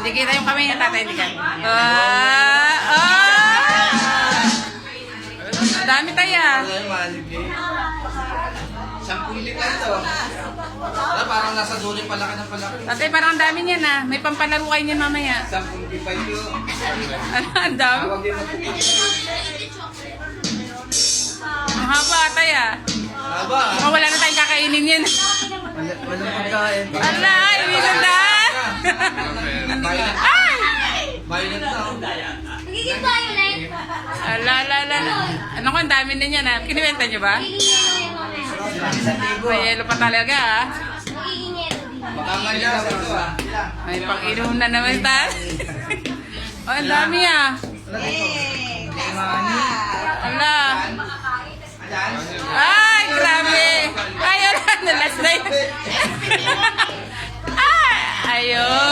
Hindi kita yung kamay ng tatay, hindi ka. Oh! Dami tayo. Sampung likan to. Parang nasa dulo palaki ng palaki. Tatay, parang ang dami niyan ah. May pampalaro kayo niyan mamaya. Sampung lipan yun. Ang dami. Tawag din magpupunta. Ang haba atay ah. Haba. Mukhang wala na tayong kakainin yan. Walang pagkain. Ala, hindi na dahil. Ay! Violet na. Nagiging violet. Ala. Ano ko, ang dami na niyan ah. Kiniwenta niyo ba? Nagiging yellow yan mamaya. May yelo pa talaga ah. Nagiging yellow din. Makamaya sa ito ah. May pang-inom na naman tayo. Oh, ang dami ah. Ala. Ay, grabe. Ay, wala. Nalas na yun. Ay, ayun.